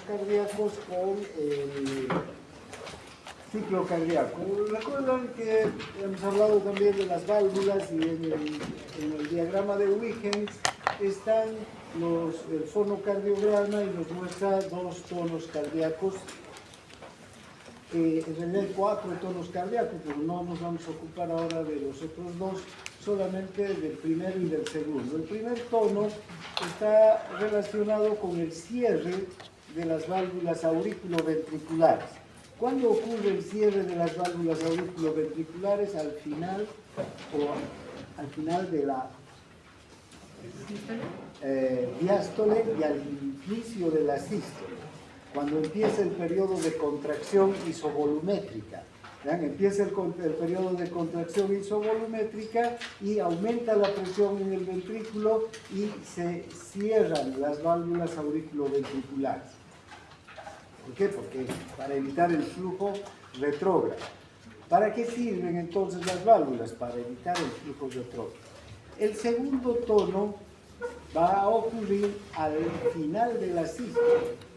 cardíacos con el ciclo cardíaco. Recuerdan que hemos hablado también de las válvulas y en el diagrama de Huygens están el fonocardiograma y nos muestra dos tonos cardíacos. En realidad hay 4 tonos cardíacos, pero no nos vamos a ocupar ahora de los otros dos, solamente del primero y del segundo. El primer tono está relacionado con el cierre de las válvulas auriculoventriculares. ¿Cuándo ocurre el cierre de las válvulas auriculoventriculares? Al final de la diástole y al inicio de la sístole. Cuando empieza el periodo de contracción isovolumétrica. ¿Vean? Empieza el periodo de contracción isovolumétrica y aumenta la presión en el ventrículo y se cierran las válvulas auriculoventriculares. ¿Por qué? Porque para evitar el flujo retrógrado. ¿Para qué sirven entonces las válvulas? Para evitar el flujo retrógrado. El segundo tono va a ocurrir al final de la sístole,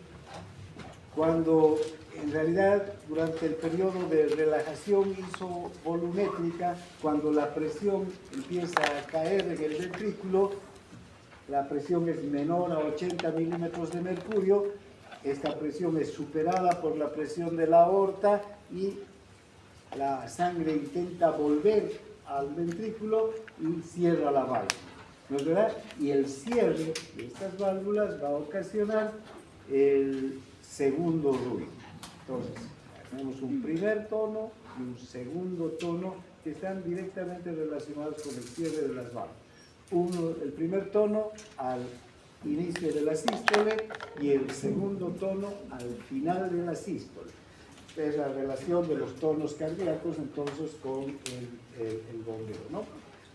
cuando en realidad durante el periodo de relajación isovolumétrica, cuando la presión empieza a caer en el ventrículo, la presión es menor a 80 milímetros de mercurio, esta presión es superada por la presión de la aorta y la sangre intenta volver al ventrículo y cierra la válvula, ¿no es verdad? Y el cierre de estas válvulas va a ocasionar el segundo ruido. Entonces, tenemos un primer tono y un segundo tono que están directamente relacionados con el cierre de las válvulas. El primer tono al inicio de la sístole y el segundo tono al final de la sístole. Es la relación de los tonos cardíacos entonces con el bombeo, ¿no?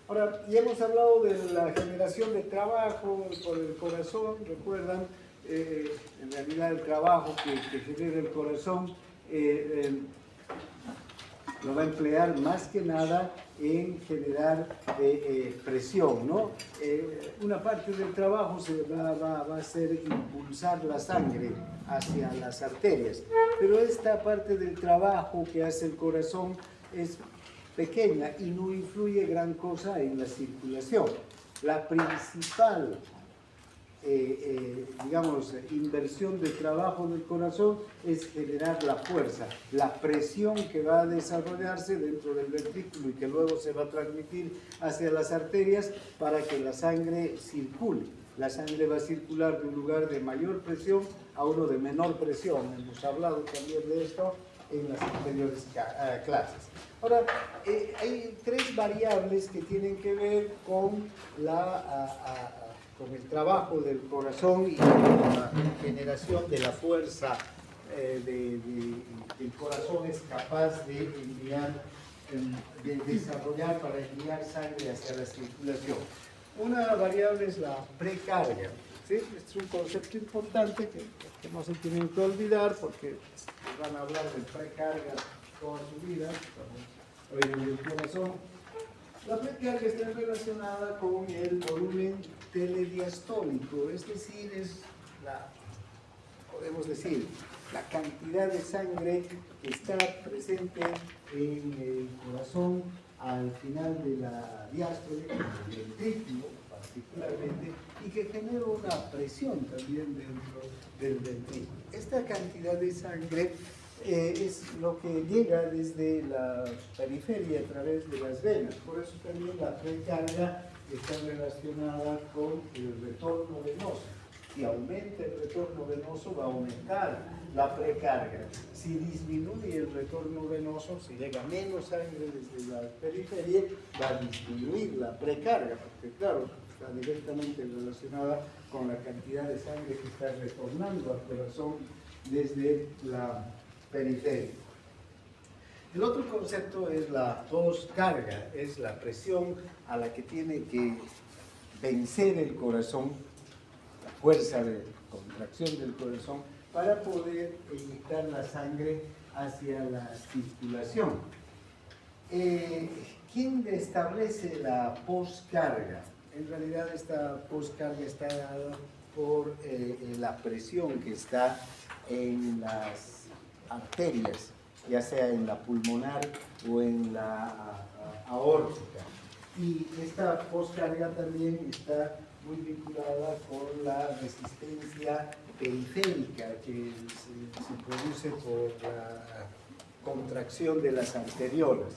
Ahora, ya hemos hablado de la generación de trabajo por el corazón, recuerdan. En realidad el trabajo que genera el corazón lo va a emplear más que nada en generar presión, ¿no? Una parte del trabajo va a ser impulsar la sangre hacia las arterias, pero esta parte del trabajo que hace el corazón es pequeña y no influye gran cosa en la circulación. La principal digamos, inversión de trabajo del corazón es generar la fuerza, la presión que va a desarrollarse dentro del ventrículo y que luego se va a transmitir hacia las arterias para que la sangre circule. La sangre va a circular de un lugar de mayor presión a uno de menor presión. Hemos hablado también de esto en las anteriores clases. Ahora, hay 3 variables que tienen que ver con con el trabajo del corazón y la generación de la fuerza el corazón es capaz de enviar, de desarrollar para enviar sangre hacia la circulación. Una variable es la precarga, ¿sí? Este es un concepto importante que no se tienen que olvidar porque van a hablar de precarga toda su vida, hoy en el corazón. La precarga está relacionada con el volumen telediastólico, es decir, podemos decir, la cantidad de sangre que está presente en el corazón al final de la diástole, en el ventrículo particularmente, y que genera una presión también dentro del ventrículo. Esta cantidad de sangre es lo que llega desde la periferia a través de las venas. Por eso también la precarga está relacionada con el retorno venoso. Si aumenta el retorno venoso, va a aumentar la precarga. Si disminuye el retorno venoso, si llega menos sangre desde la periferia, va a disminuir la precarga, porque claro, está directamente relacionada con la cantidad de sangre que está retornando al corazón desde la periferia. El otro concepto es la poscarga, es la presión a la que tiene que vencer el corazón, la fuerza de contracción del corazón, para poder inyectar la sangre hacia la circulación. ¿Quién establece la poscarga? En realidad esta poscarga está dada por la presión que está en las arterias, ya sea en la pulmonar o en la aórtica. Y esta poscarga también está muy vinculada con la resistencia periférica que se produce por la contracción de las arteriolas.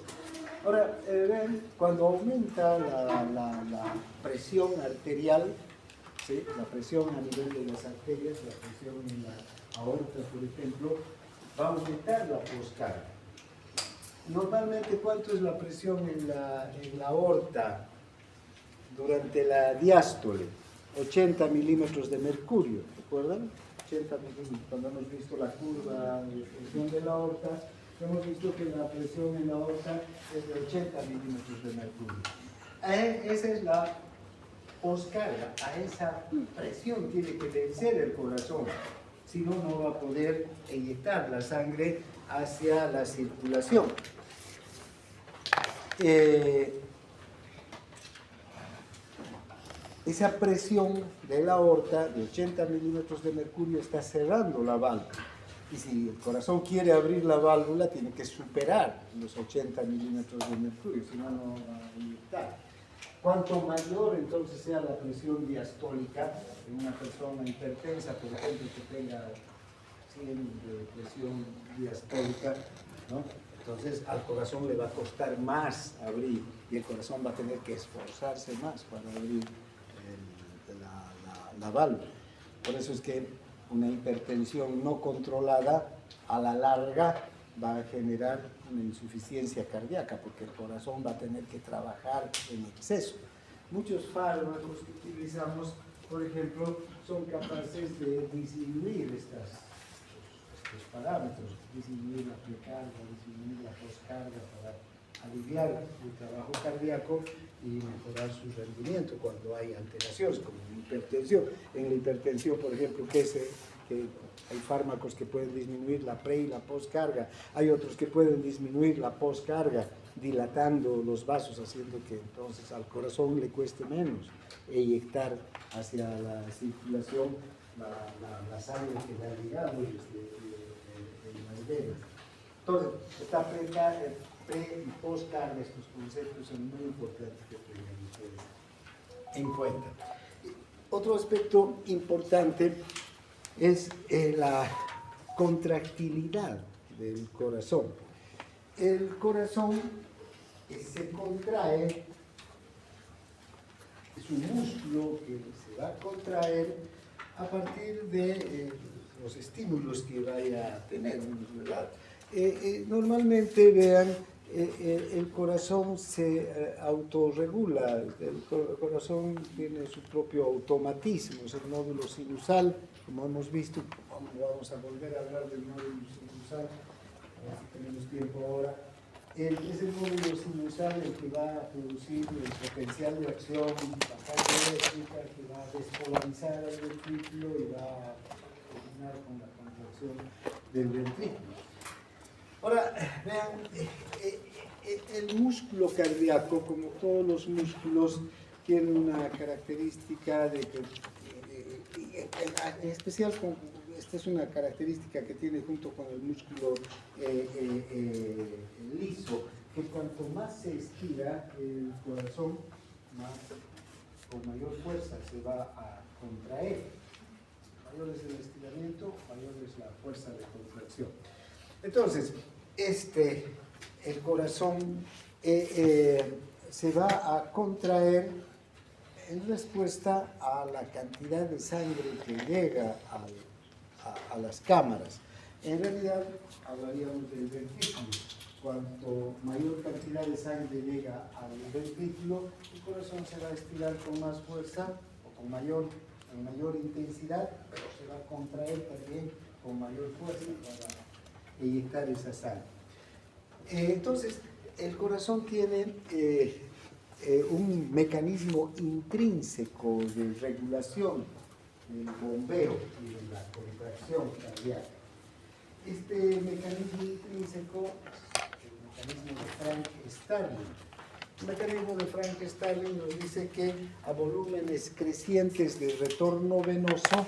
Ahora, ven, cuando aumenta la presión arterial, ¿sí? La presión a nivel de las arterias, la presión en la aorta, por ejemplo, va a aumentar la poscarga. Normalmente, ¿cuánto es la presión en la aorta durante la diástole? 80 milímetros de mercurio, ¿recuerdan? 80 milímetros. Cuando hemos visto la curva de presión de la aorta, hemos visto que la presión en la aorta es de 80 milímetros de mercurio. Esa es la poscarga. A esa presión tiene que vencer el corazón, si no, no va a poder inyectar la sangre hacia la circulación. Esa presión de la aorta de 80 milímetros de mercurio está cerrando la válvula. Y si el corazón quiere abrir la válvula, tiene que superar los 80 milímetros de mercurio, si no, no va a inyectar. Cuanto mayor entonces sea la presión diastólica en una persona hipertensa, por ejemplo, que tenga 100 de presión diastólica, ¿no? Entonces al corazón le va a costar más abrir y el corazón va a tener que esforzarse más para abrir la válvula. Por eso es que una hipertensión no controlada a la larga va a generar una insuficiencia cardíaca porque el corazón va a tener que trabajar en exceso. Muchos fármacos que utilizamos, por ejemplo, son capaces de disminuir estos parámetros, disminuir la precarga, disminuir la poscarga para aliviar el trabajo cardíaco y mejorar su rendimiento cuando hay alteraciones como la hipertensión. En la hipertensión, por ejemplo, que hay fármacos que pueden disminuir la pre y la poscarga, hay otros que pueden disminuir la poscarga dilatando los vasos, haciendo que entonces al corazón le cueste menos inyectar hacia la circulación la sangre que le ha llegado en las venas. Entonces, esta pre y poscarga, estos conceptos son muy importantes que tengan ustedes en cuenta. Otro aspecto importante es la contractilidad del corazón. El corazón se contrae, es un músculo que se va a contraer a partir de los estímulos que vaya a tener, ¿verdad? Normalmente, vean, el corazón se autorregula, el corazón tiene su propio automatismo, es el nódulo sinusal, como hemos visto. Vamos a volver a hablar del nódulo sinusal, a ver si tenemos tiempo ahora. Es el nódulo sinusal el que va a producir el potencial de acción bastante eléctrica, que va a despolarizar el ventrículo y va a terminar con la contracción del ventrículo. Ahora, vean, el músculo cardíaco, como todos los músculos, tiene una característica de que, en especial, esta es una característica que tiene junto con el músculo liso, que cuanto más se estira el corazón, con mayor fuerza se va a contraer. Mayor es el estiramiento, mayor es la fuerza de contracción. Entonces, el corazón se va a contraer en respuesta a la cantidad de sangre que llega a las cámaras. En realidad, hablaríamos del ventrículo. Cuanto mayor cantidad de sangre llega al ventrículo, el corazón se va a estirar con más fuerza o con mayor intensidad, pero se va a contraer también con mayor fuerza para inyectar esa sangre. Entonces, el corazón tiene un mecanismo intrínseco de regulación del bombeo y de la contracción cardíaca. Este mecanismo intrínseco es el mecanismo de Frank-Starling. El mecanismo de Frank-Starling nos dice que a volúmenes crecientes de retorno venoso,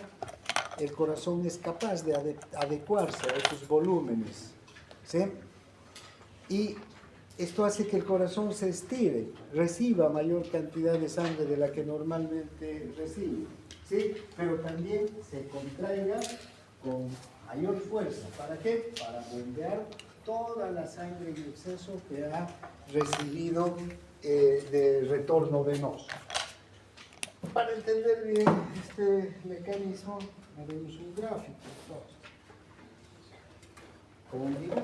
el corazón es capaz de adecuarse a esos volúmenes, ¿sí? Y esto hace que el corazón se estire, reciba mayor cantidad de sangre de la que normalmente recibe, ¿sí? Pero también se contraiga con mayor fuerza. ¿Para qué? Para bombear toda la sangre en exceso que ha recibido de retorno venoso. Para entender bien este mecanismo, haremos un gráfico. Como digo,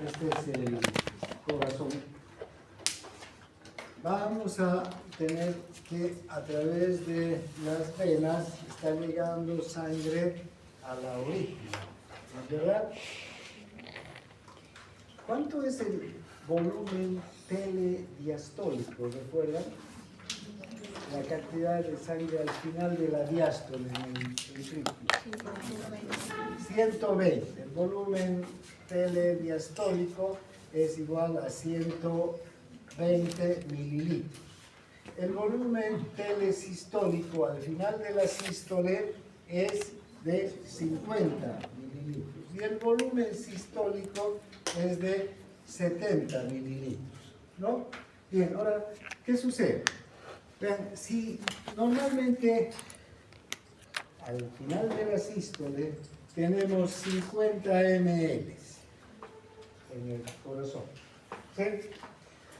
este es el corazón. Vamos a tener que a través de las venas está llegando sangre a la aurícula, ¿no es verdad? ¿Cuánto es el volumen telediastólico? ¿Recuerdan? La cantidad de sangre al final de la diástole en el ventrículo. 120. El volumen telediastólico es igual a 120 mililitros. El volumen telesistólico al final de la sístole es de 50 mililitros. Y el volumen sistólico es de 70 mililitros, ¿no? Bien, ahora, ¿qué sucede? Vean, si normalmente al final de la sístole tenemos 50 ml en el corazón, ¿sí?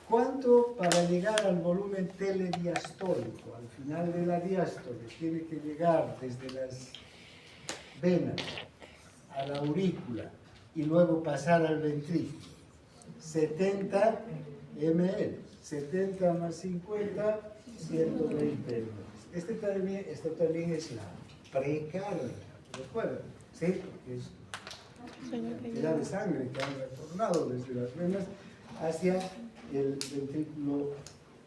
¿Cuánto para llegar al volumen telediastólico? Al final de la diástole tiene que llegar desde las venas a la aurícula y luego pasar al ventrículo. 70 ml. 70 más 50, 120 ml. Esto también es la precarga, ¿recuerdan? ¿Sí? Porque es la cantidad de sangre que han retornado desde las venas hacia el ventrículo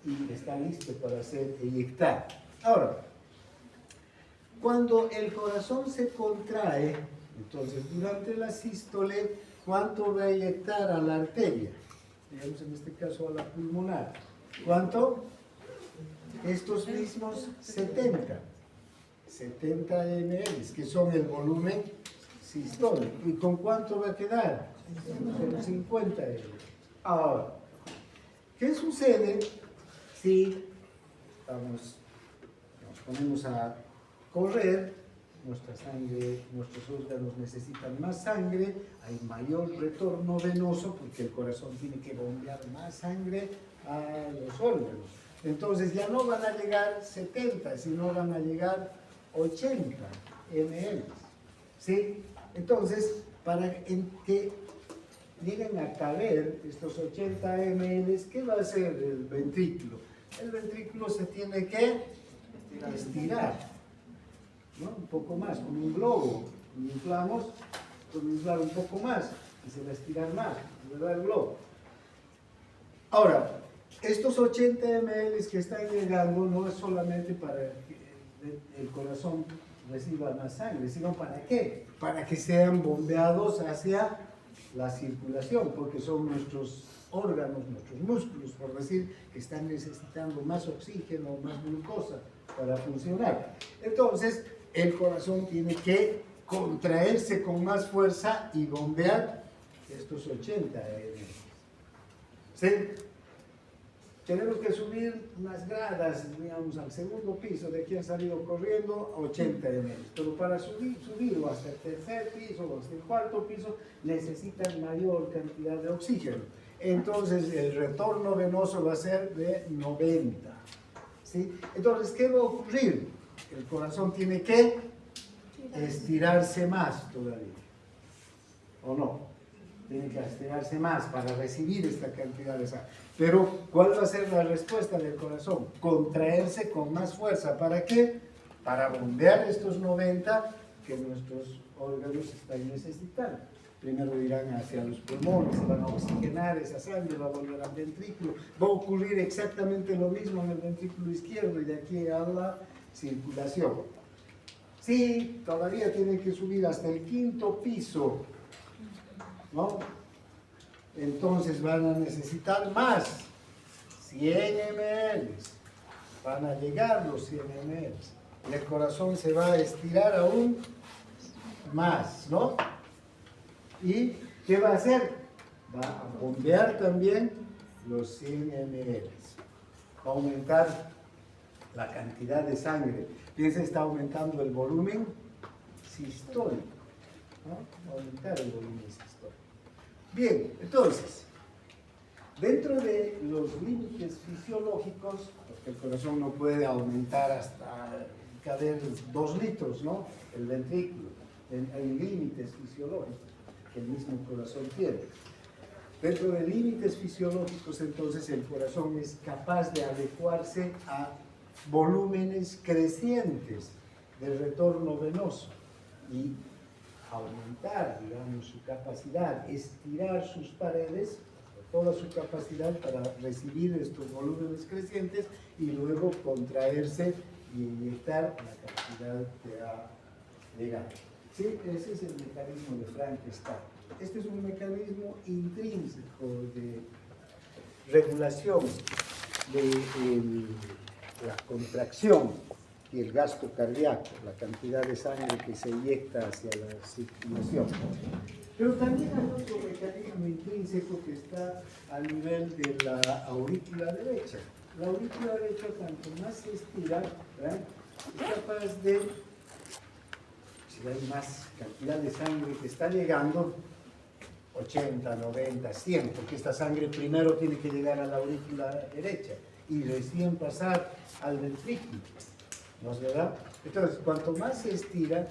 y está listo para ser eyectado. Ahora, cuando el corazón se contrae, entonces durante la sístole, ¿cuánto va a eyectar a la arteria? Digamos en este caso a la pulmonar. ¿Cuánto? Estos mismos 70 ml, que son el volumen sistólico. ¿Y con cuánto va a quedar? Con 50 ml. Ahora, ¿qué sucede si nos ponemos a correr? Nuestra sangre, nuestros órganos necesitan más sangre, hay mayor retorno venoso porque el corazón tiene que bombear más sangre a los órganos. Entonces ya no van a llegar 70, sino van a llegar 80 ml. ¿Sí? Entonces, para que lleguen a caber estos 80 ml, ¿qué va a hacer el ventrículo? El ventrículo se tiene que estirar, ¿no? Un poco más, como un globo. Inflamos, podemos inflar un poco más y se va a estirar más, ¿verdad? El globo. Ahora, estos 80 ml que están llegando no es solamente para que el corazón reciba más sangre, sino ¿para qué? Para que sean bombeados hacia la circulación, porque son nuestros órganos, nuestros músculos, por decir, que están necesitando más oxígeno, más glucosa para funcionar. Entonces, el corazón tiene que contraerse con más fuerza y bombear estos 80 ml. ¿Sí? Tenemos que subir unas gradas, digamos, al segundo piso, de aquí han salido corriendo a 80 ml. Pero para subirlo hasta el tercer piso o hasta el cuarto piso, necesitan mayor cantidad de oxígeno. Entonces, el retorno venoso va a ser de 90. ¿Sí? Entonces, ¿qué va a ocurrir? El corazón tiene que estirarse más todavía. ¿O no? Tiene que estirarse más para recibir esta cantidad de sangre. Pero, ¿cuál va a ser la respuesta del corazón? Contraerse con más fuerza. ¿Para qué? Para bombear estos 90 que nuestros órganos están necesitando. primero irán hacia los pulmones, se van a oxigenar esa sangre, va a volver al ventrículo, va a ocurrir exactamente lo mismo en el ventrículo izquierdo y de aquí a la circulación. Sí, todavía tienen que subir hasta el 5.º piso, ¿no? Entonces van a necesitar más, 100 ml, van a llegar los 100 ml, y el corazón se va a estirar aún más, ¿no? ¿Y qué va a hacer? Va a bombear también los 100 ml, va a aumentar la cantidad de sangre. Piensa, está aumentando el volumen sistólico, ¿no? Va a aumentar el volumen sistólico. Bien, entonces, dentro de los límites fisiológicos, porque el corazón no puede aumentar hasta caber 2 litros, ¿no? El ventrículo, hay límites fisiológicos que el mismo corazón tiene. Dentro de límites fisiológicos, entonces, el corazón es capaz de adecuarse a volúmenes crecientes de retorno venoso y aumentar, digamos, su capacidad, estirar sus paredes, toda su capacidad para recibir estos volúmenes crecientes y luego contraerse y inyectar la cantidad que ha llegado. Sí, ese es el mecanismo de Frankenstein. Este es un mecanismo intrínseco de regulación de la contracción y el gasto cardíaco, la cantidad de sangre que se inyecta hacia la circulación. Pero también hay otro mecanismo intrínseco que está a nivel de la aurícula derecha. La aurícula derecha, tanto más se estira, ¿verdad?, es capaz de, si hay más cantidad de sangre que está llegando, 80, 90, 100, porque esta sangre primero tiene que llegar a la aurícula derecha y recién pasar al ventrículo, ¿no es verdad? Entonces, cuanto más se estira,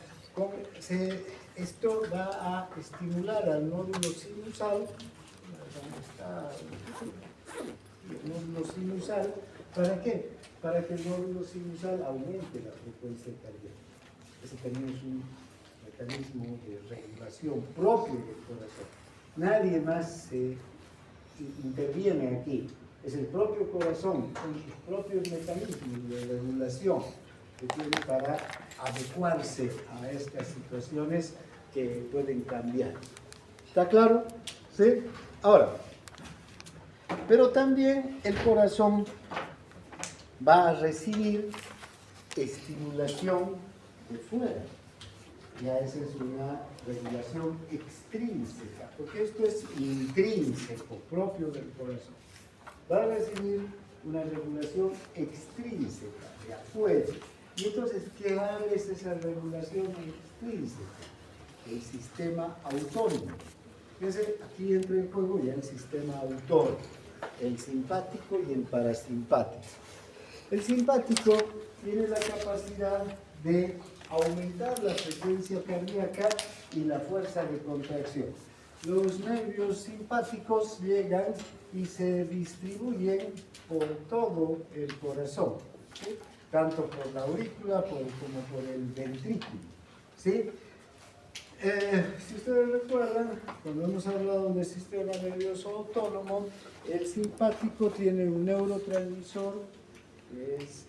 esto va a estimular al nódulo sinusal. ¿Dónde está el nódulo sinusal? ¿Para qué? Para que el nódulo sinusal aumente la frecuencia cardíaca. Ese también es un mecanismo de regulación propio del corazón. Nadie más interviene aquí. Es el propio corazón con sus propios mecanismos de regulación que tiene para adecuarse a estas situaciones que pueden cambiar. ¿Está claro? ¿Sí? Ahora, pero también el corazón va a recibir estimulación de fuera. Ya esa es una regulación extrínseca, porque esto es intrínseco, propio del corazón. Va a recibir una regulación extrínseca, de afuera. Y entonces, ¿qué es esa regulación extrínseca? El sistema autónomo. Fíjense, aquí entra en juego ya el sistema autónomo, el simpático y el parasimpático. El simpático tiene la capacidad de aumentar la frecuencia cardíaca y la fuerza de contracción. Los nervios simpáticos llegan y se distribuyen por todo el corazón, ¿sí?, tanto por la aurícula como por el ventrículo, ¿sí? Si ustedes recuerdan, cuando hemos hablado del sistema nervioso autónomo, el simpático tiene un neurotransmisor que es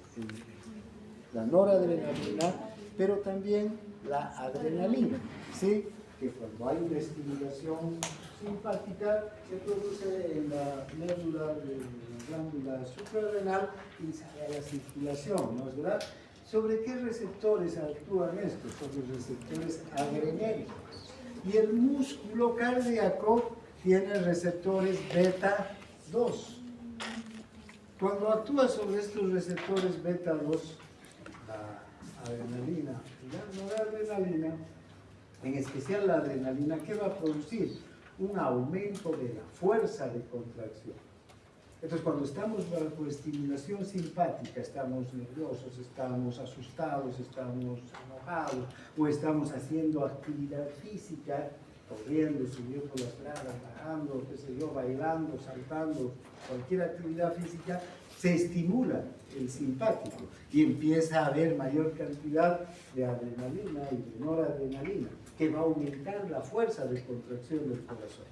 la noradrenalina, pero también la adrenalina, ¿sí?, que cuando hay una estimulación simpática se produce en la médula de la glándula suprarrenal y sale a la circulación, ¿no es verdad? ¿Sobre qué receptores actúan estos? Sobre receptores adrenérgicos. Y el músculo cardíaco tiene receptores beta 2. Cuando actúa sobre estos receptores beta 2, la adrenalina y la noradrenalina, en especial la adrenalina, ¿qué va a producir? Un aumento de la fuerza de contracción. Entonces, cuando estamos bajo estimulación simpática, estamos nerviosos, estamos asustados, estamos enojados, o estamos haciendo actividad física, corriendo, subiendo las gradas, bajando, qué sé yo, bailando, saltando, cualquier actividad física, se estimula el simpático y empieza a haber mayor cantidad de adrenalina y de noradrenalina, que va a aumentar la fuerza de contracción del corazón.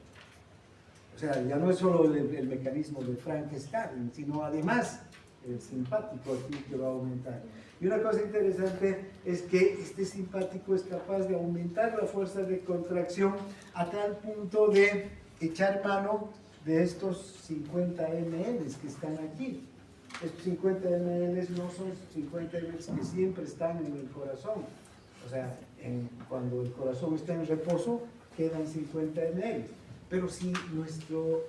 O sea, ya no es solo el mecanismo de Frankenstein, sino además el simpático aquí que va a aumentar. Y una cosa interesante es que este simpático es capaz de aumentar la fuerza de contracción a tal punto de echar mano de estos 50 ml que están aquí. Estos 50 ml no son 50 ml que siempre están en el corazón. O sea, cuando el corazón está en reposo, quedan 50 ml. Pero si nuestro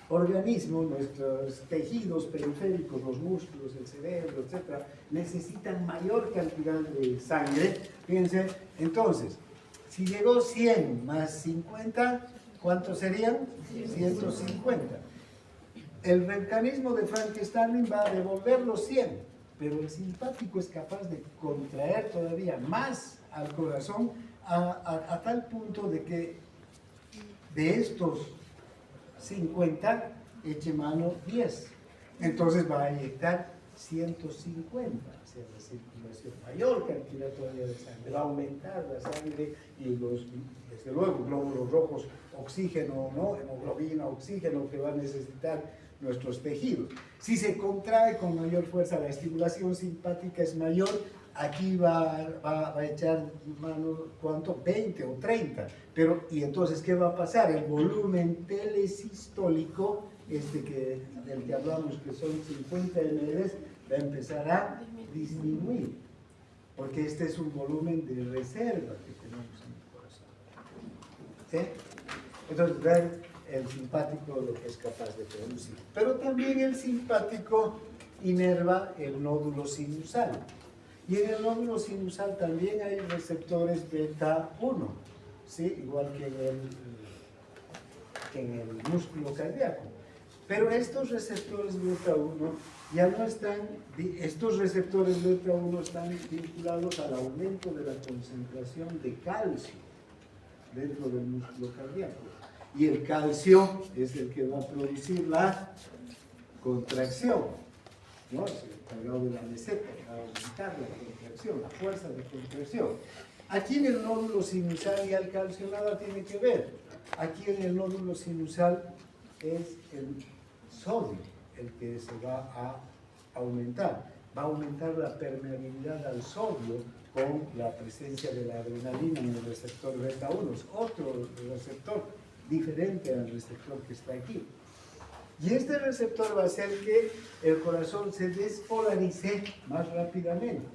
organismo, nuestros tejidos periféricos, los músculos, el cerebro, etc., necesitan mayor cantidad de sangre, fíjense, entonces, si llegó 100 más 50, ¿cuántos serían? 150. El mecanismo de Frankenstein va a devolver los 100, pero el simpático es capaz de contraer todavía más al corazón a tal punto de que de estos 50 eche mano 10. Entonces va a inyectar 150 hacia la circulación, mayor cantidad todavía de sangre, va a aumentar la sangre y desde luego glóbulos rojos, oxígeno, ¿no? Hemoglobina, oxígeno que va a necesitar nuestros tejidos. Si se contrae con mayor fuerza, la estimulación simpática es mayor, aquí va a echar mano, ¿cuánto? 20 o 30. Pero, ¿y entonces qué va a pasar? El volumen telesistólico, del que hablamos, que son 50 ml, va a empezar a disminuir. Porque este es un volumen de reserva que tenemos en el corazón. ¿Sí? Entonces, vean el simpático lo que es capaz de producir. Pero también el simpático inerva el nódulo sinusal. Y en el nódulo sinusal también hay receptores beta 1, ¿sí? Igual que en el músculo cardíaco. Pero estos receptores beta 1 ya no están, estos receptores beta 1 están vinculados al aumento de la concentración de calcio dentro del músculo cardíaco. Y el calcio es el que va a producir la contracción, ¿no? Es el encargado de la meseta, va a aumentar la contracción, la fuerza de contracción. Aquí en el nódulo sinusal y el calcio nada tiene que ver. Aquí en el nódulo sinusal es el sodio el que se va a aumentar. Va a aumentar la permeabilidad al sodio con la presencia de la adrenalina en el receptor beta 1. Es otro receptor diferente al receptor que está aquí. Y este receptor va a hacer que el corazón se despolarice más rápidamente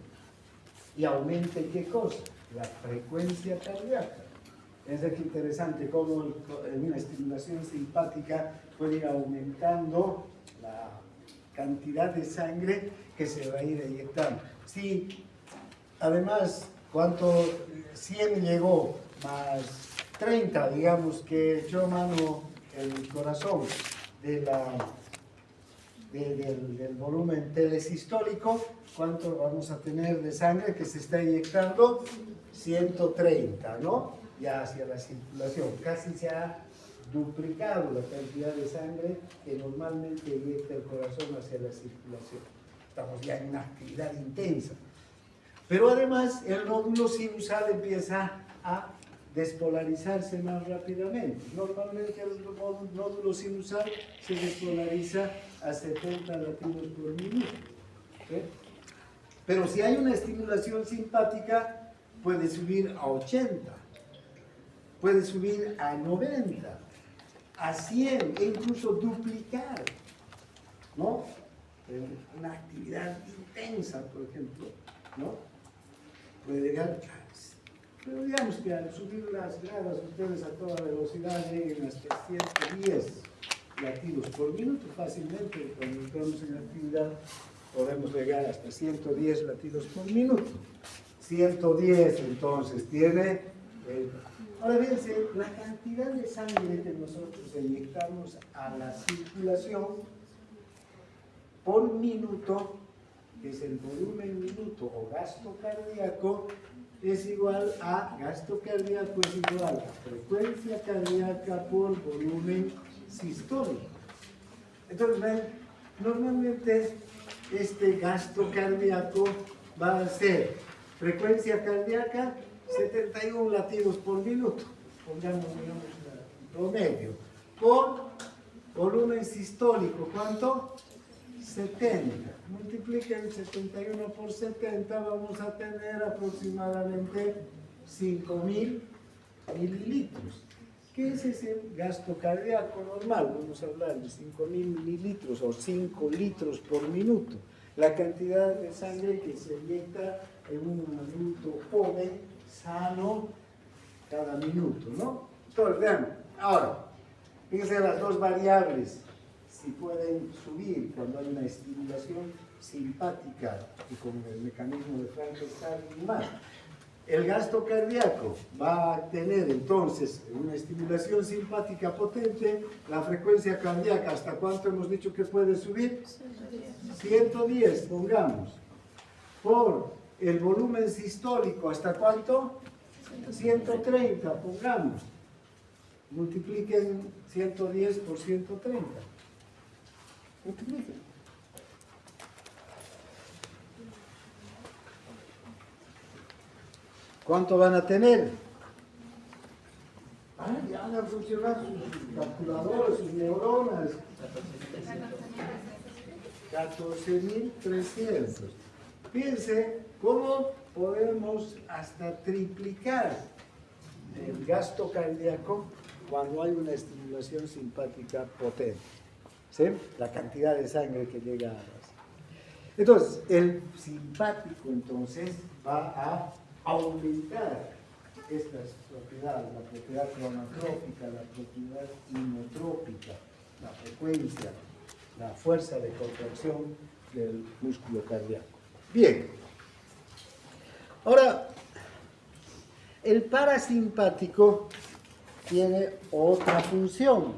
y aumente ¿qué cosa? La frecuencia cardíaca. Es aquí interesante cómo en una estimulación simpática puede ir aumentando la cantidad de sangre que se va a ir inyectando. Si además, ¿cuánto? 100 llegó más 30, digamos, que echó mano el corazón del volumen telesistólico, ¿cuánto vamos a tener de sangre que se está inyectando? 130, ¿no? Ya hacia la circulación. Casi se ha duplicado la cantidad de sangre que normalmente inyecta el corazón hacia la circulación. Estamos ya en una actividad intensa. Pero además el nódulo sinusal empieza a despolarizarse más rápidamente. Normalmente el nódulo sinusal se despolariza a 70 latidos por minuto. ¿Sí? Pero si hay una estimulación simpática, puede subir a 80, puede subir a 90, a 100 e incluso duplicar, ¿no? Una actividad intensa, por ejemplo, ¿no? Puede llegar a... Pero digamos que al subir las gradas ustedes a toda velocidad lleguen hasta 110 latidos por minuto fácilmente. Cuando entramos en actividad podemos llegar hasta 110 latidos por minuto. 110 entonces tiene... ahora fíjense, la cantidad de sangre que nosotros inyectamos a la circulación por minuto, que es el volumen minuto o gasto cardíaco, es igual a gasto cardíaco es igual a frecuencia cardíaca por volumen sistólico. Entonces ven Normalmente este gasto cardíaco va a ser frecuencia cardíaca 71 latidos por minuto, pongamos digamos, promedio, por volumen sistólico, ¿cuánto? 70. Multipliquen 71 por 70, vamos a tener aproximadamente 5.000 mililitros. ¿Qué es ese gasto cardíaco normal? Vamos a hablar de 5.000 mililitros o 5 litros por minuto. La cantidad de sangre que se inyecta en un adulto joven, sano, cada minuto, ¿no? Entonces, vean, ahora, fíjense las dos variables, si pueden subir cuando hay una estimulación simpática y con el mecanismo de Frankenstein y más. El gasto cardíaco va a tener entonces una estimulación simpática potente, la frecuencia cardíaca, ¿hasta cuánto hemos dicho que puede subir? 110, pongamos. Por el volumen sistólico, ¿hasta cuánto? 130, pongamos. Multipliquen 110 por 130. Multipliquen. ¿Cuánto van a tener? Ya van a funcionar sus calculadores, sus neuronas. 14.300. Fíjense cómo podemos hasta triplicar el gasto cardíaco cuando hay una estimulación simpática potente. ¿Sí? La cantidad de sangre que llega a las... Entonces, el simpático entonces va a aumentar estas propiedades, la propiedad cronotrópica, la propiedad inotrópica, la frecuencia, la fuerza de contracción del músculo cardíaco. Bien. Ahora, el parasimpático tiene otra función.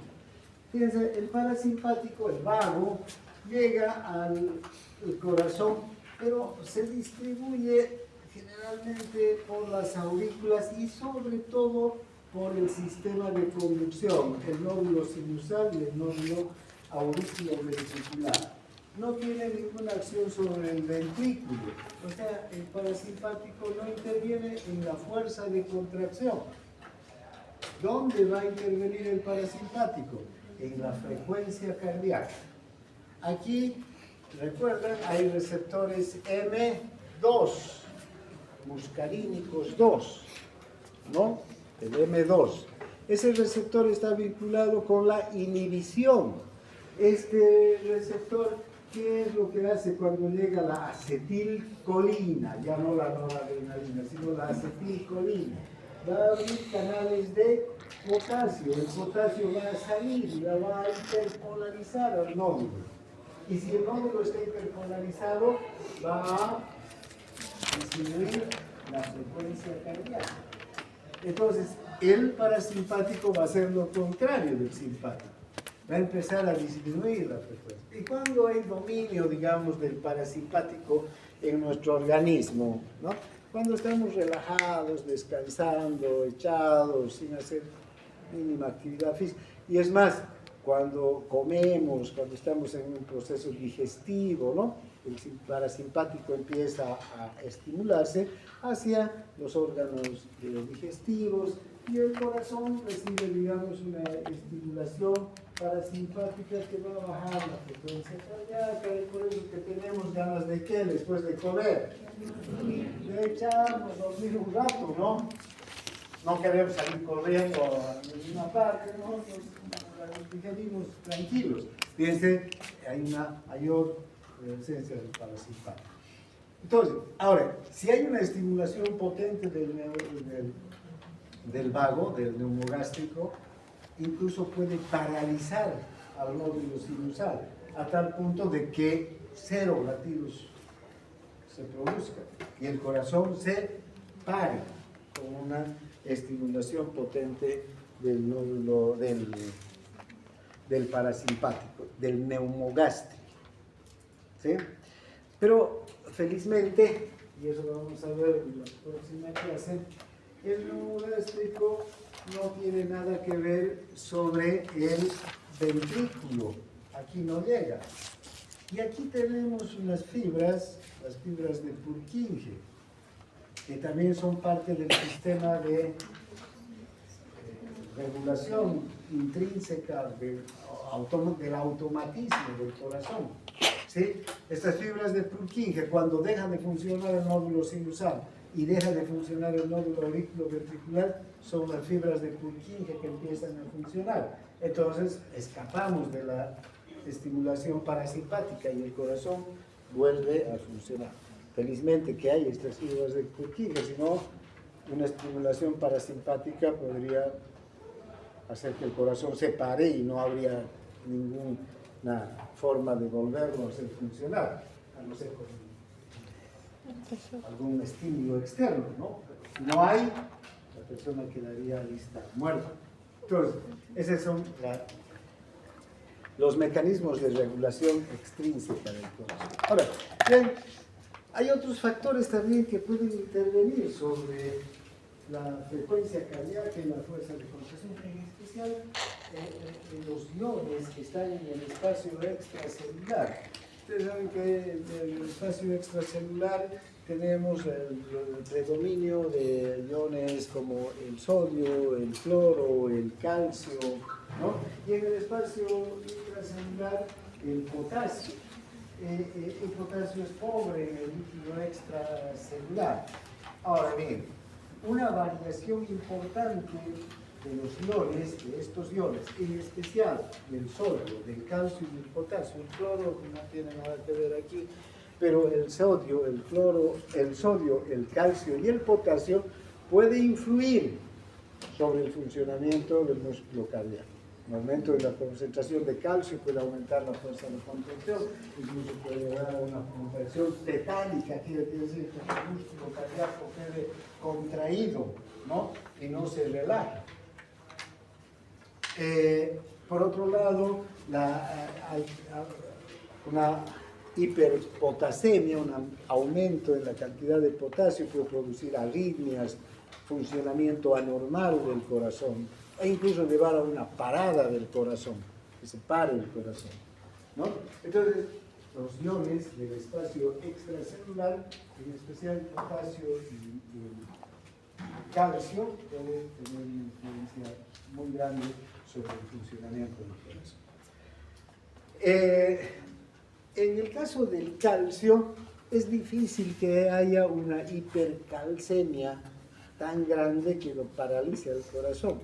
Fíjense, el parasimpático, el vago, llega al corazón, pero se distribuye generalmente por las aurículas y sobre todo por el sistema de conducción, el nódulo sinusal y el nódulo auriculoventricular. No tiene ninguna acción sobre el ventrículo, o sea, el parasimpático no interviene en la fuerza de contracción. ¿Dónde va a intervenir el parasimpático? En la frecuencia cardíaca. Aquí, recuerden, hay receptores M2, muscarínicos 2, ¿no? El M2. Ese receptor está vinculado con la inhibición. Este receptor, ¿qué es lo que hace cuando llega la acetilcolina? Ya no la noradrenalina, sino la acetilcolina. Va a abrir canales de potasio. El potasio va a salir y la va a hiperpolarizar al nódulo. Y si el nódulo está hiperpolarizado, va a disminuir la frecuencia cardíaca. Entonces, el parasimpático va a ser lo contrario del simpático. Va a empezar a disminuir la frecuencia. Y cuando hay dominio, digamos, del parasimpático en nuestro organismo, ¿no? Cuando estamos relajados, descansando, echados, sin hacer mínima actividad física. Y es más, cuando comemos, cuando estamos en un proceso digestivo, ¿no? El parasimpático empieza a estimularse hacia los órganos digestivos y el corazón recibe, digamos, una estimulación parasimpática que va a bajar la frecuencia cardíaca y por eso que tenemos ganas de ¿qué? Después de comer, de echarnos, dormir un rato, ¿no? No queremos salir corriendo a ninguna parte, ¿no? Nos digerimos tranquilos. Fíjense, hay una mayor presencia del parasimpático. Entonces, ahora, si hay una estimulación potente del vago, del neumogástrico, incluso puede paralizar al nódulo sinusal, a tal punto de que 0 latidos se produzcan y el corazón se pare con una estimulación potente del nódulo del parasimpático, del neumogástrico. ¿Sí? Pero felizmente, y eso lo vamos a ver en la próxima clase, el neumogástrico no tiene nada que ver sobre el ventrículo. Aquí no llega. Y aquí tenemos unas fibras, las fibras de Purkinje, que también son parte del sistema de regulación intrínseca del automatismo del corazón. ¿Sí? Estas fibras de Purkinje, cuando deja de funcionar el nódulo sinusal y deja de funcionar el nódulo auriculoventricular, son las fibras de Purkinje que empiezan a funcionar. Entonces, escapamos de la estimulación parasimpática y el corazón vuelve a funcionar. Felizmente que hay estas fibras de Purkinje, si no, una estimulación parasimpática podría hacer que el corazón se pare y no habría ninguna forma de volverlo a hacer funcionar, a no ser con algún estímulo externo, ¿no? Si no hay, la persona quedaría lista, muerta. Entonces, esos son los mecanismos de regulación extrínseca del corazón. Ahora, bien, hay otros factores también que pueden intervenir sobre la frecuencia cardíaca y la fuerza de contracción, en especial los iones que están en el espacio extracelular. Ustedes saben que en el espacio extracelular tenemos el predominio de iones como el sodio, el cloro, el calcio, ¿no? Y en el espacio intracelular el potasio. El potasio es pobre en el líquido extracelular. Ahora bien, una variación importante de los iones, de estos iones, en especial del sodio, del calcio y del potasio, el cloro no tiene nada que ver aquí, pero el sodio, el cloro, el sodio, el calcio y el potasio puede influir sobre el funcionamiento del músculo cardíaco. Un aumento de la concentración de calcio puede aumentar la fuerza de contracción, incluso puede llevar a una contracción tetánica, quiere decir que el músculo cardíaco quede contraído, ¿no? Y no se relaja. Por otro lado, una hiperpotasemia, un aumento en la cantidad de potasio puede producir arritmias, funcionamiento anormal del corazón e incluso llevar a una parada del corazón, que se pare el corazón, ¿no? Entonces, los iones del espacio extracelular, en especial el potasio y el calcio, pueden tener una influencia muy grande sobre el funcionamiento del corazón. En el caso del calcio, es difícil que haya una hipercalcemia tan grande que lo paralice al corazón.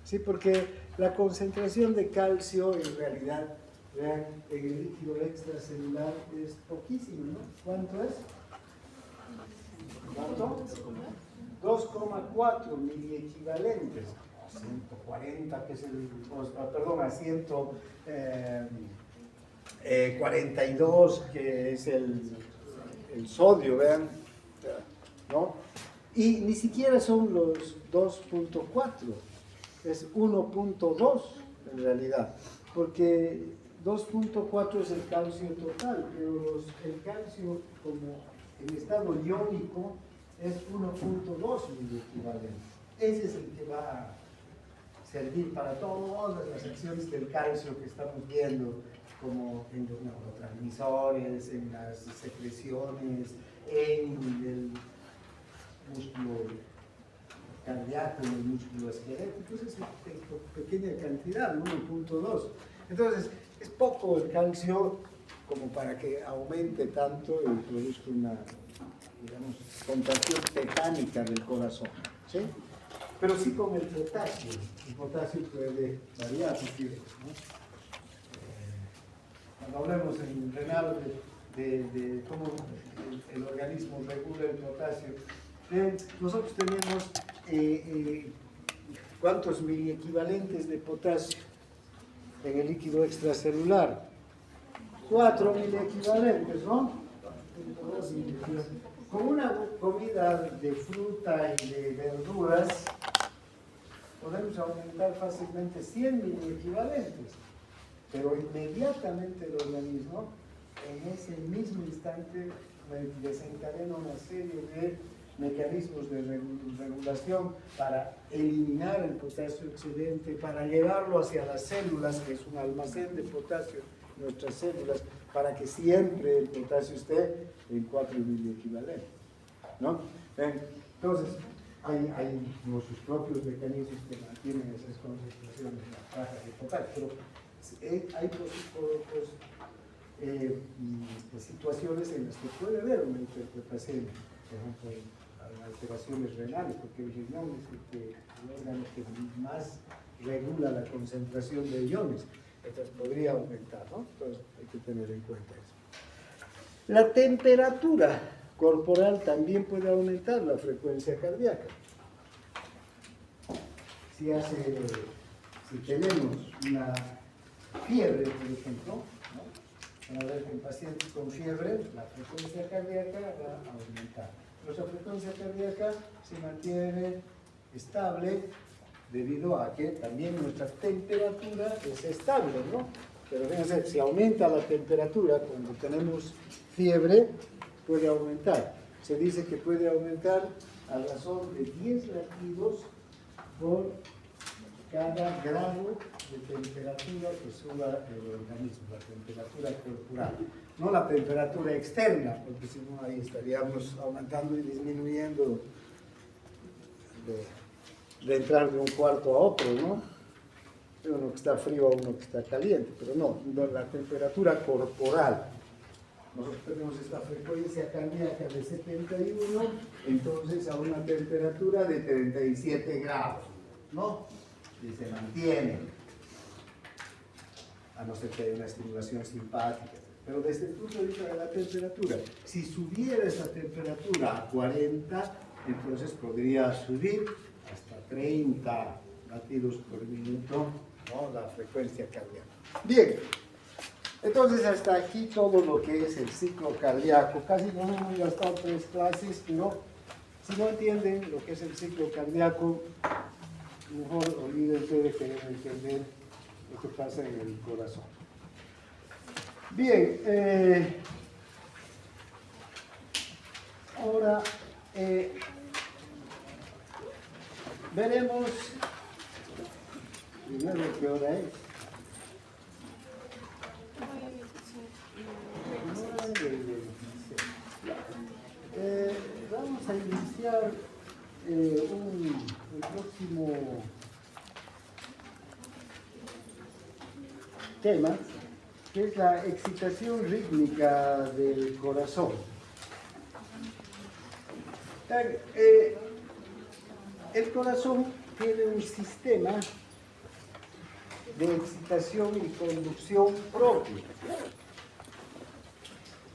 Sí, porque la concentración de calcio en realidad, vean, en el líquido extracelular es poquísimo, ¿no? ¿Cuánto es? ¿Cuánto? 2,4 miliequivalentes. 140, que es perdón, a 142, que es el sodio, vean, ¿no? Y ni siquiera son los 2,4, es 1,2 en realidad, porque 2,4 es el calcio total, pero el calcio como en estado iónico es 1,2 miliequivalentes. Ese es el que va a servir para todas las acciones del calcio que estamos viendo, como en los neurotransmisores, en las secreciones, en el músculo cardíaco, en el músculo esquelético. Entonces es pequeña cantidad, 1,2. Entonces es poco el calcio como para que aumente tanto y produzca una, digamos, contracción tetánica del corazón, ¿sí? Pero sí con el potasio. El potasio puede variar, ¿no? Cuando hablemos en renal de cómo el organismo regula el potasio, nosotros tenemos ¿cuántos miliequivalentes de potasio en el líquido extracelular? 4 miliequivalentes, ¿no? Con una comida de fruta y de verduras podemos aumentar fácilmente 100 miliequivalentes, pero inmediatamente el organismo en ese mismo instante desencadena una serie de mecanismos de regulación para eliminar el potasio excedente, para llevarlo hacia las células, que es un almacén de potasio nuestras células para que siempre el potasio esté en 4 miliequivalentes, ¿no? Entonces, hay sus propios mecanismos que mantienen esas concentraciones en las cajas de potasio, pero hay situaciones en las que puede haber una interpretación, por ejemplo, alteraciones renales, porque el riñón es el órgano que más regula la concentración de iones, entonces podría aumentar, ¿no? Entonces hay que tener en cuenta eso. La temperatura corporal también puede aumentar la frecuencia cardíaca. Si tenemos una fiebre, por ejemplo, ¿no? Van a ver que en pacientes con fiebre la frecuencia cardíaca va a aumentar. Nuestra frecuencia cardíaca se mantiene estable debido a que también nuestra temperatura es estable, ¿no? Pero fíjense, si aumenta la temperatura cuando tenemos fiebre, puede aumentar. Se dice que puede aumentar a razón de 10 latidos por cada grado de temperatura que suba el organismo, la temperatura corporal. No la temperatura externa, porque si no ahí estaríamos aumentando y disminuyendo de entrar de un cuarto a otro, ¿no? Uno que está frío a uno que está caliente, pero no, la temperatura corporal. Nosotros tenemos esta frecuencia cardíaca de 71, entonces a una temperatura de 37 grados, ¿no? Y se mantiene, a no ser que haya una estimulación simpática. Pero desde el punto de vista de la temperatura, si subiera esa temperatura a 40, entonces podría subir hasta 30 latidos por minuto, ¿no? La frecuencia cardíaca. Bien, entonces hasta aquí todo lo que es el ciclo cardíaco. Casi no hemos gastado 3 clases, pero si no entienden lo que es el ciclo cardíaco, mejor olvídense de querer entender lo que pasa en el corazón. Bien, ahora veremos primero qué hora es. Vamos a iniciar el próximo tema, que es la excitación rítmica del corazón. El corazón tiene un sistema de excitación y conducción propio,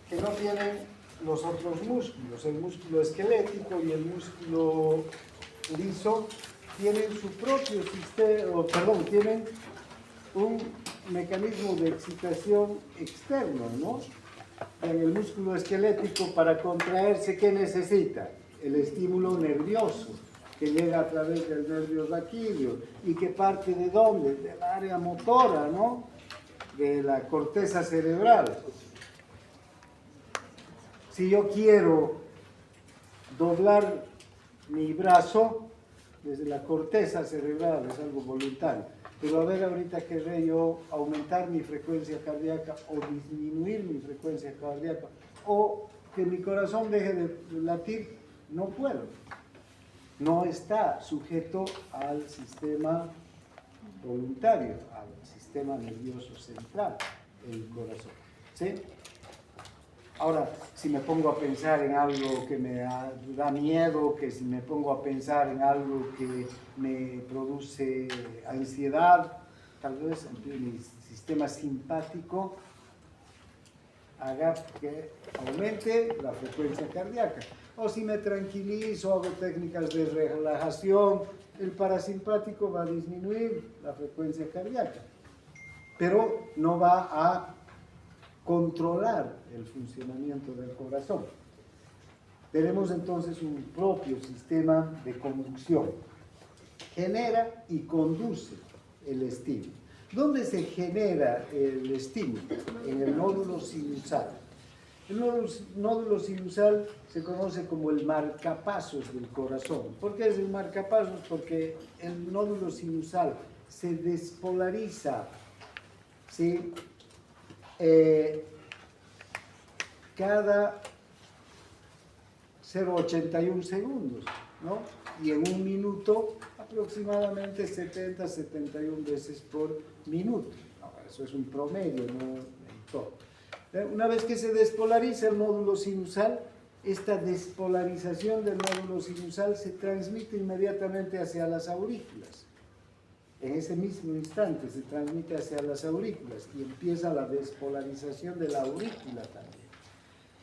que no tienen los otros músculos. El músculo esquelético y el músculo liso tienen su propio sistema, tienen un mecanismo de excitación externo, ¿no? En el músculo esquelético, para contraerse, ¿qué necesita? El estímulo nervioso, que llega a través del nervio raquídeo y que parte ¿de dónde? Del área motora, ¿no? De la corteza cerebral. Si yo quiero doblar mi brazo, desde la corteza cerebral es algo voluntario. Pero a ver, ahorita querré yo aumentar mi frecuencia cardíaca o disminuir mi frecuencia cardíaca o que mi corazón deje de latir, no puedo. No está sujeto al sistema voluntario, al sistema nervioso central, el corazón. ¿Sí? Ahora, si me pongo a pensar en algo que me da miedo, que si me pongo a pensar en algo que me produce ansiedad, tal vez mi sistema simpático haga que aumente la frecuencia cardíaca. O si me tranquilizo, hago técnicas de relajación, el parasimpático va a disminuir la frecuencia cardíaca, pero no va a controlar el funcionamiento del corazón. Tenemos entonces un propio sistema de conducción. Genera y conduce el estímulo. ¿Dónde se genera el estímulo? En el nódulo sinusal. El nódulo sinusal se conoce como el marcapasos del corazón. ¿Por qué es el marcapasos? Porque el nódulo sinusal se despolariza, ¿sí?, cada 0,81 segundos, ¿no? Y en un minuto aproximadamente 70-71 veces por minuto. Eso es un promedio, no en todo. Una vez que se despolariza el nódulo sinusal, esta despolarización del nódulo sinusal se transmite inmediatamente hacia las aurículas. En ese mismo instante se transmite hacia las aurículas y empieza la despolarización de la aurícula también.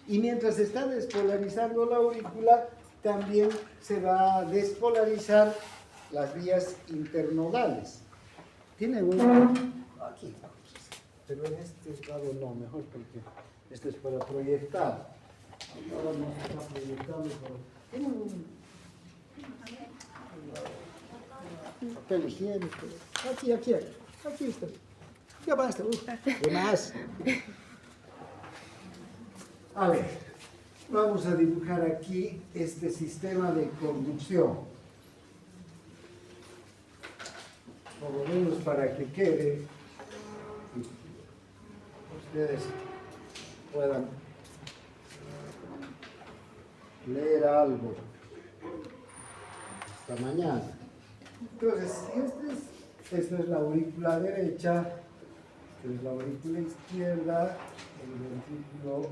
Y mientras se está despolarizando la aurícula, también se va a despolarizar las vías internodales. Tienen un... aquí, pero en este lado no, mejor porque este es para proyectar. Ahora no se está proyectando, pero tienen un papel higiénico. Aquí está. Ya basta, ¿qué más? A ver, vamos a dibujar aquí este sistema de conducción. Por lo menos para que quede, ustedes puedan leer algo esta mañana. Entonces, esta es la aurícula derecha, esta es la aurícula izquierda, el ventrículo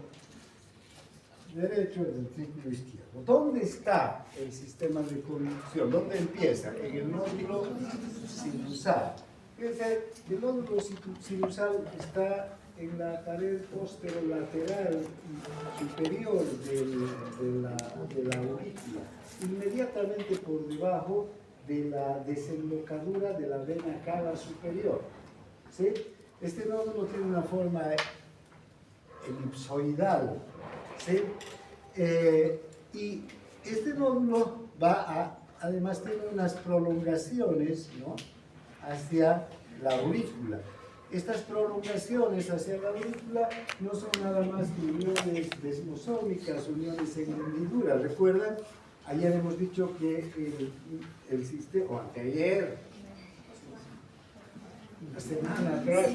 derecho, el ventrículo izquierdo. ¿Dónde está el sistema de conducción? ¿Dónde empieza? En el nódulo sinusal. El nódulo sinusal está en la pared posterolateral superior de la aurícula, inmediatamente por debajo de la desembocadura de la vena cava superior. ¿Sí? Este nódulo tiene una forma elipsoidal. ¿Sí? Y este nódulo además tiene unas prolongaciones, ¿no?, hacia la aurícula. Estas prolongaciones hacia la aurícula no son nada más que uniones desmosómicas, uniones en hendidura. ¿Recuerdan? Ayer hemos dicho que el sistema, o anteayer, una semana atrás,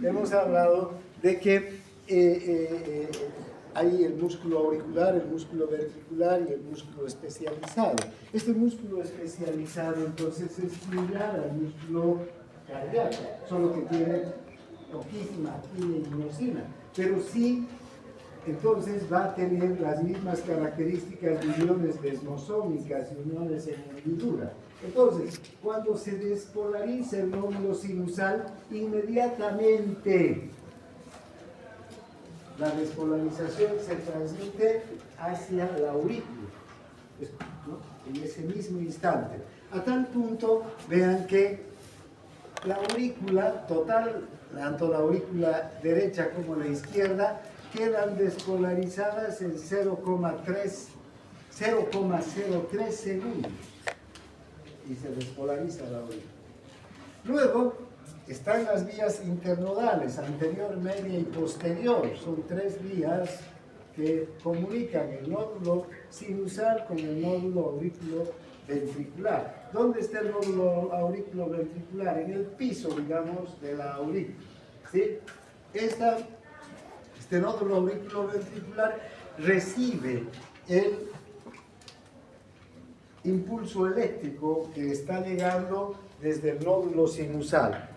hemos hablado de que hay el músculo auricular, el músculo ventricular y el músculo especializado. Este músculo especializado entonces es similar al músculo cardíaco, solo que tiene poquísima actina y miosina, pero sí, entonces va a tener las mismas características de uniones desmosómicas y uniones en hendidura. Entonces, cuando se despolariza el nódulo sinusal, inmediatamente la despolarización se transmite hacia la aurícula, ¿no?, en ese mismo instante. A tal punto, vean que la aurícula total, tanto la aurícula derecha como la izquierda, quedan despolarizadas en 0,03 segundos y se despolariza la aurícula. Luego están las vías internodales, anterior, media y posterior. Son 3 vías que comunican el nódulo sinusal con el nódulo auriculoventricular. ¿Dónde está el nódulo auriculoventricular? En el piso, digamos, de la aurícula. ¿Sí? Este nódulo auriculoventricular recibe el impulso eléctrico que está llegando desde el nódulo sinusal.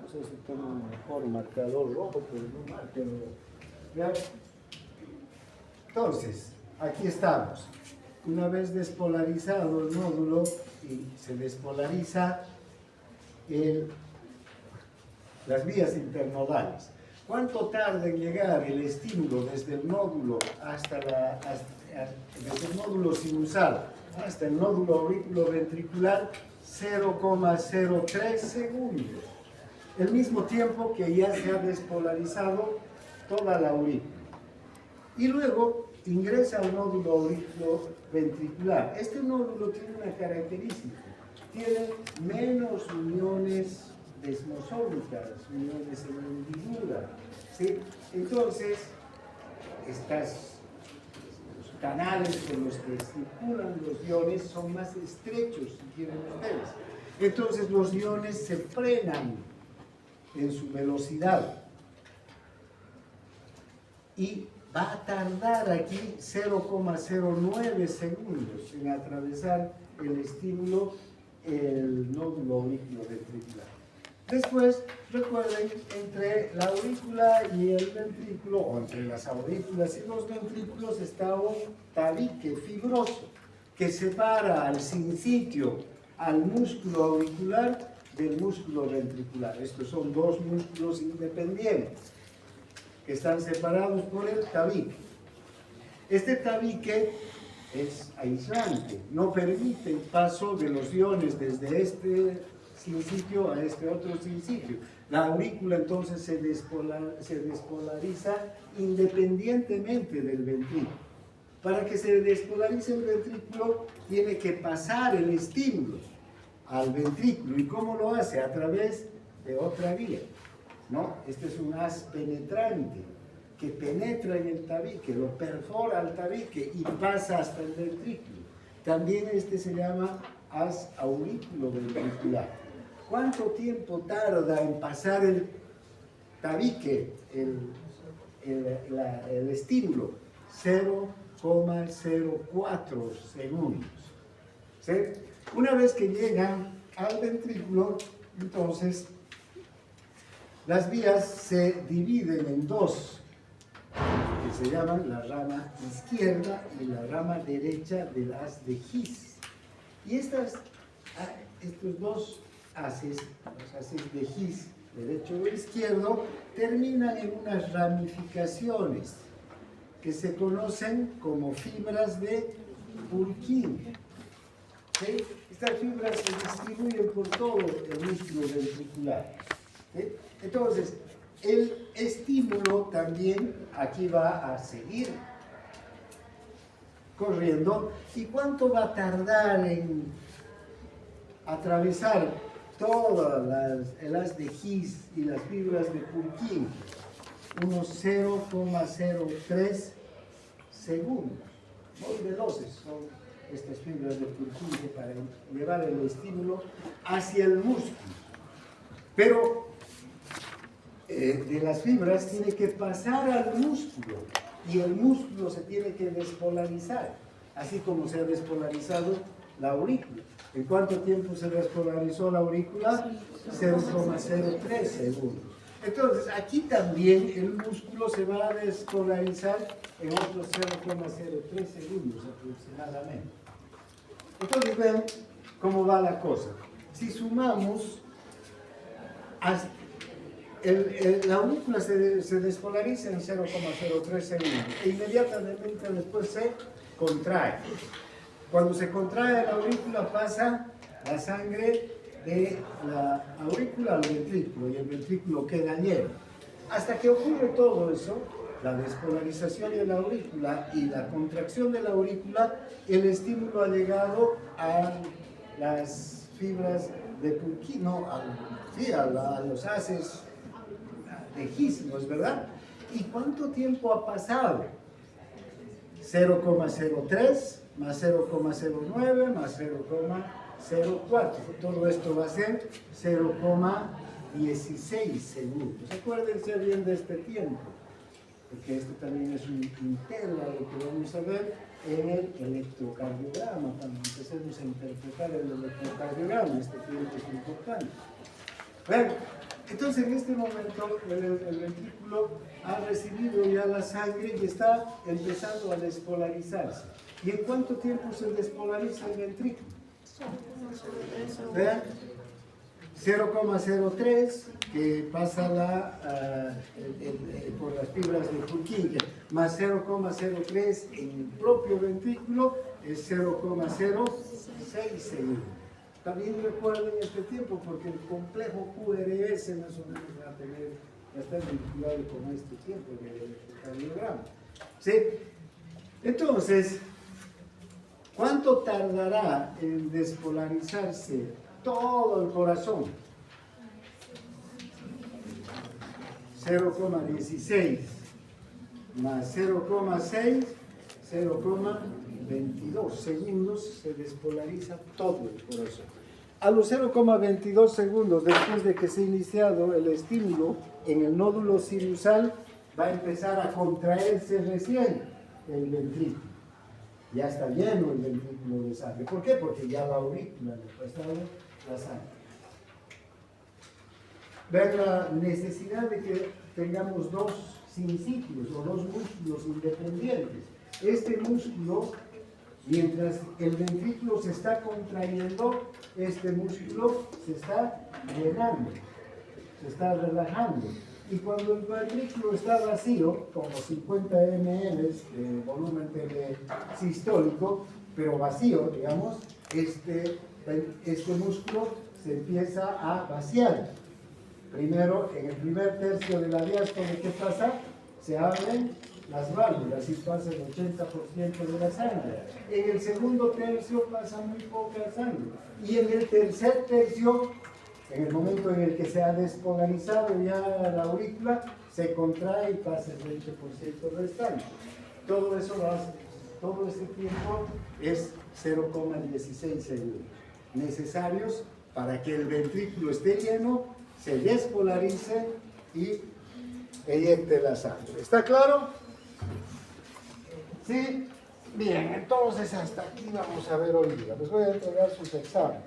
No sé si tengo un mejor marcador rojo, pero no marca. Entonces, aquí estamos. Una vez despolarizado el nódulo y se despolariza las vías internodales. ¿Cuánto tarda en llegar el estímulo desde el nódulo desde el nódulo sinusal hasta el nódulo auriculoventricular? 0,03 segundos. El mismo tiempo que ya se ha despolarizado toda la aurícula. Y luego ingresa al nódulo auriculoventricular. Este nódulo tiene una característica. Tiene menos uniones desmosómicas, uniones en hendidura. ¿Sí? Entonces, los canales con los que circulan los iones son más estrechos, si quieren ustedes. Entonces los iones se frenan en su velocidad. y va a tardar aquí 0,09 segundos en atravesar el estímulo, el nódulo auriculoventricular. Después, recuerden, entre la aurícula y el ventrículo, o entre las aurículas y los ventrículos, está un tabique fibroso que separa al sincitio, al músculo auricular del músculo ventricular. Estos son dos músculos independientes que están separados por el tabique. Este tabique es aislante, no permite el paso de los iones desde este sincitio a este otro sincitio. La aurícula entonces se despolariza independientemente del ventrículo. Para que se despolarice el ventrículo tiene que pasar el estímulo al ventrículo. ¿Y cómo lo hace? A través de otra vía, ¿no? Este es un haz penetrante que penetra en el tabique, lo perfora al tabique y pasa hasta el ventrículo. También este se llama haz auriculoventricular. ¿Cuánto tiempo tarda en pasar el tabique, el estímulo? 0,04 segundos. ¿Sí? Una vez que llegan al ventrículo, entonces las vías se dividen en dos, que se llaman la rama izquierda y la rama derecha del haz de His. Y estos dos haces, los haces de His, derecho o izquierdo, terminan en unas ramificaciones que se conocen como fibras de Purkinje. ¿Sí? Estas fibras se distribuyen por todo el músculo ventricular. ¿Sí? Entonces, el estímulo también aquí va a seguir corriendo. ¿Y cuánto va a tardar en atravesar todas el haz de His y las fibras de Purkinje? Unos 0,03 segundos. Muy veloces son estas fibras de Purkinje para llevar el estímulo hacia el músculo. Pero de las fibras tiene que pasar al músculo y el músculo se tiene que despolarizar, así como se ha despolarizado la aurícula. ¿En cuánto tiempo se despolarizó la aurícula? 0,03 segundos. Entonces, aquí también el músculo se va a despolarizar en otros 0,03 segundos aproximadamente. Entonces, vean cómo va la cosa. Si sumamos, la aurícula se despolariza en 0,03 segundos e inmediatamente después se contrae. Cuando se contrae la aurícula pasa la sangre de la aurícula al ventrículo y el ventrículo queda lleno. Hasta que ocurre todo eso, la despolarización de la aurícula y la contracción de la aurícula, el estímulo ha llegado a las fibras de Purkinje, no, a los haces de His, ¿no es verdad? ¿Y cuánto tiempo ha pasado? 0,03 más 0,09 más 0,04. Todo esto va a ser 0,16 segundos. Acuérdense bien de este tiempo, porque esto también es un intervalo que vamos a ver en el electrocardiograma. Cuando empecemos a interpretar el electrocardiograma, este tiempo es importante. Bueno, entonces en este momento el ventrículo ha recibido ya la sangre y está empezando a despolarizarse. ¿Y en cuánto tiempo se despolariza el ventrículo? Vean, 0,03 que pasa por las fibras de Purkinje, más 0,03 en el propio ventrículo es 0,06 segundos. También recuerden este tiempo porque el complejo QRS más o menos va a estar vinculado con este tiempo del electrocardiograma. ¿Sí? Entonces, ¿cuánto tardará en despolarizarse todo el corazón? 0,16 más 0,6, 0,22 segundos se despolariza todo el corazón. A los 0,22 segundos después de que se ha iniciado el estímulo en el nódulo sinusal, va a empezar a contraerse recién el ventrículo. Ya está lleno el ventrículo de sangre. ¿Por qué? Porque ya la aurícula le ha pasado la sangre. Vean la necesidad de que tengamos dos sincítios o dos músculos independientes. Este músculo, mientras el ventrículo se está contrayendo, este músculo se está llenando, se está relajando. Y cuando el ventrículo está vacío, como 50 ml de volumen sistólico, pero vacío, digamos, este músculo se empieza a vaciar. Primero, en el primer tercio de la diástole, ¿qué pasa? Se abren las válvulas y pasa el 80% de la sangre. En el segundo tercio pasa muy poca sangre. Y en el tercer tercio, en el momento en el que se ha despolarizado ya la aurícula, se contrae y pasa el 20% restante. Todo eso lo hace, todo ese tiempo es 0,16 segundos necesarios para que el ventrículo esté lleno, se despolarice y eyecte la sangre. ¿Está claro? ¿Sí? Bien, entonces hasta aquí vamos a ver hoy día. Les voy a entregar sus exámenes.